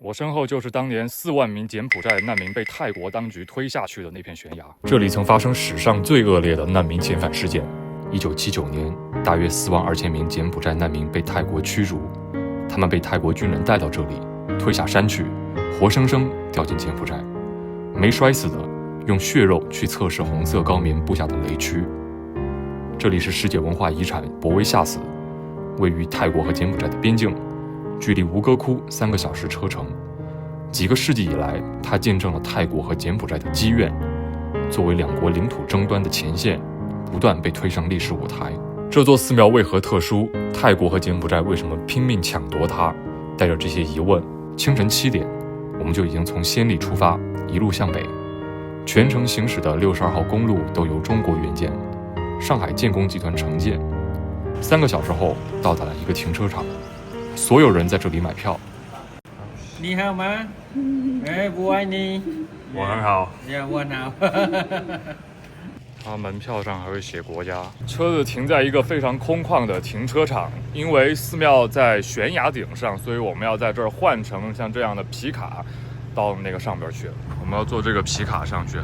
我身后就是当年4万名柬埔寨难民被泰国当局推下去的那片悬崖。这里曾发生史上最恶劣的难民遣返事件。1979年，大约4万2千名柬埔寨难民被泰国驱逐，他们被泰国军人带到这里，推下山去，活生生掉进柬埔寨。没摔死的，用血肉去测试红色高棉布下的雷区。这里是世界文化遗产博威夏寺，位于泰国和柬埔寨的边境。距离吴哥窟3个小时车程，几个世纪以来，它见证了泰国和柬埔寨的积怨，作为两国领土争端的前线，不断被推上历史舞台。这座寺庙为何特殊？泰国和柬埔寨为什么拼命抢夺它？带着这些疑问，清晨7点，我们就已经从暹粒出发，一路向北，全程行驶的62号公路都由中国援建，上海建工集团承建。3个小时后，到达了一个停车场。所有人在这里买票。你好吗？我爱你。我很好。我好。它门票上还会写国家。车子停在一个非常空旷的停车场，因为寺庙在悬崖顶上，所以我们要在这儿换成像这样的皮卡到那个上边去。我们要坐这个皮卡上去，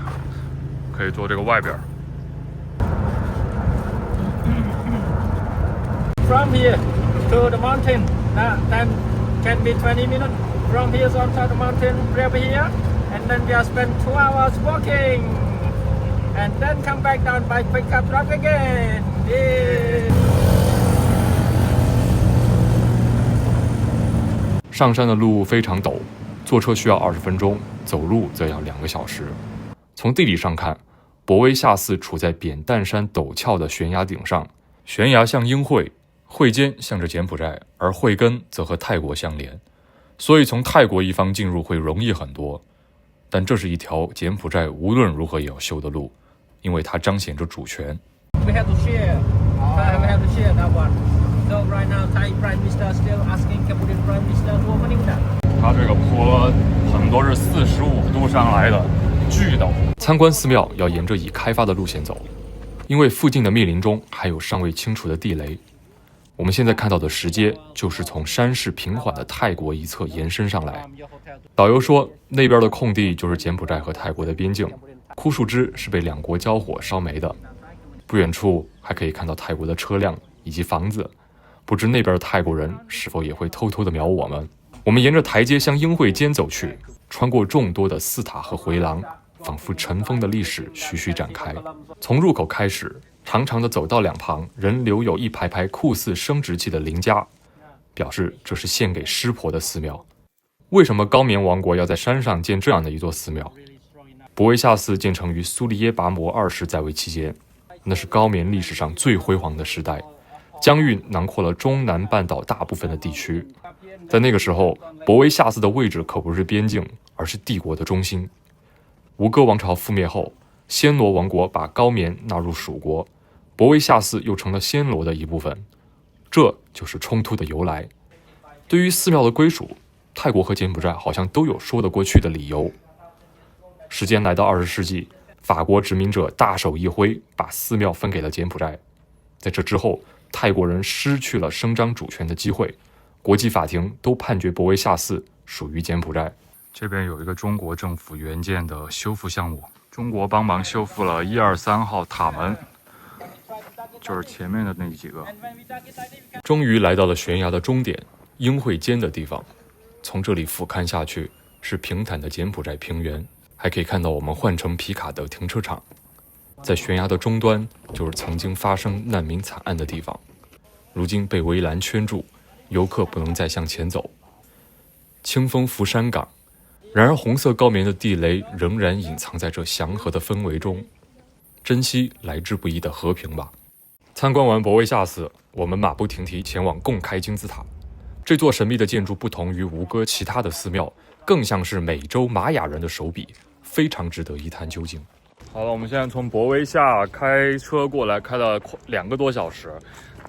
可以坐这个外边。From here to the mountain, then can be 20 minutes. From here on top the mountain, over here, and then we have spent 2 hours walking, and then come back down by pickup truck again. Yeah. 上山的路非常陡，坐车需要20分钟，走路则要2个小时。从地理上看，博威夏寺处在扁担山陡峭的悬崖顶上，悬崖像英惠，惠坚向着柬埔寨，而惠根则和泰国相连，所以从泰国一方进入会容易很多。但这是一条柬埔寨无论如何也要修的路，因为它彰显着主权。We have to share. We have to share that one. So right now, Thai Prime Minister still asking Cambodian Prime Minister to opening that. 它这个坡很多是45度上来的，巨陡。参观寺庙要沿着已开发的路线走，因为附近的密林中还有尚未清除的地雷。我们现在看到的石阶就是从山势平缓的泰国一侧延伸上来。导游说，那边的空地就是柬埔寨和泰国的边境，枯树枝是被两国交火烧没的。不远处还可以看到泰国的车辆以及房子，不知那边的泰国人是否也会偷偷地瞄我们。我们沿着台阶向英惠坚走去，穿过众多的寺塔和回廊，仿佛尘封的历史徐徐展开。从入口开始，长长的走道两旁仍留有一排排酷似生殖器的灵家，表示这是献给湿婆的寺庙。为什么高棉王国要在山上建这样的一座寺庙？博威夏寺建成于苏利耶拔摩2世在位期间，那是高棉历史上最辉煌的时代，疆域囊括了中南半岛大部分的地区。在那个时候，博威夏寺的位置可不是边境，而是帝国的中心。吴哥王朝覆灭后，暹罗王国把高棉纳入属国，博威夏寺又成了暹罗的一部分，这就是冲突的由来。对于寺庙的归属，泰国和柬埔寨好像都有说得过去的理由。时间来到20世纪，法国殖民者大手一挥，把寺庙分给了柬埔寨。在这之后，泰国人失去了伸张主权的机会，国际法庭都判决博威夏寺属于柬埔寨。这边有一个中国政府援建的修复项目，中国帮忙修复了1、2、3号塔门，就是前面的那几个。终于来到了悬崖的终点，英惠坚的地方。从这里俯瞰下去是平坦的柬埔寨平原，还可以看到我们换乘皮卡的停车场。在悬崖的终端就是曾经发生难民惨案的地方，如今被围栏圈住，游客不能再向前走。清风拂山岗，然而红色高棉的地雷仍然隐藏在这祥和的氛围中。珍惜来之不易的和平吧。参观完博威夏寺，我们马不停蹄前往贡开金字塔。这座神秘的建筑不同于吴哥其他的寺庙，更像是美洲玛雅人的手笔，非常值得一探究竟。好了，我们现在从博威夏开车过来，开了2个多小时，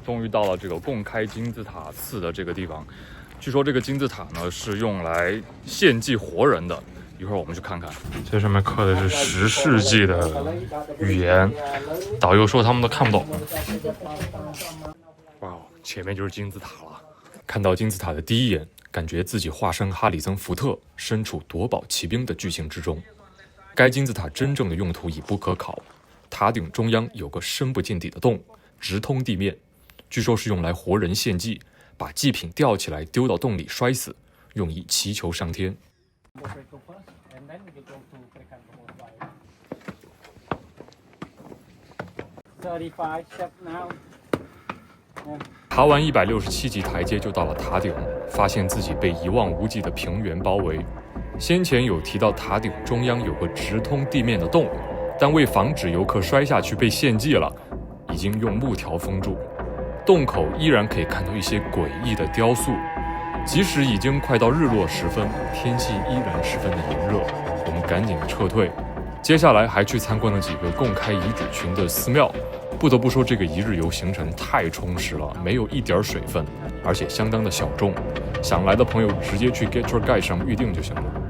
终于到了这个贡开金字塔寺的这个地方。据说这个金字塔呢是用来献祭活人的，一会儿我们去看看。这上面刻的是10世纪的语言，导游说他们都看不懂。哇，前面就是金字塔了。看到金字塔的第一眼，感觉自己化身哈里森·福特，身处夺宝奇兵的剧情之中。该金字塔真正的用途已不可考，塔顶中央有个深不见底的洞，直通地面，据说是用来活人献祭，把祭品吊起来丢到洞里摔死，用以祈求上天。爬完167级台阶就到了塔顶，发现自己被一望无际的平原包围。先前有提到塔顶中央有个直通地面的洞，但为防止游客摔下去被献祭了，已经用木条封住。洞口依然可以看到一些诡异的雕塑。即使已经快到日落时分，天气依然十分的炎热，我们赶紧撤退。接下来还去参观了几个共开遗址群的寺庙。不得不说，这个一日游行程太充实了，没有一点水分，而且相当的小众。想来的朋友直接去 Get Your Guide 上预定就行了。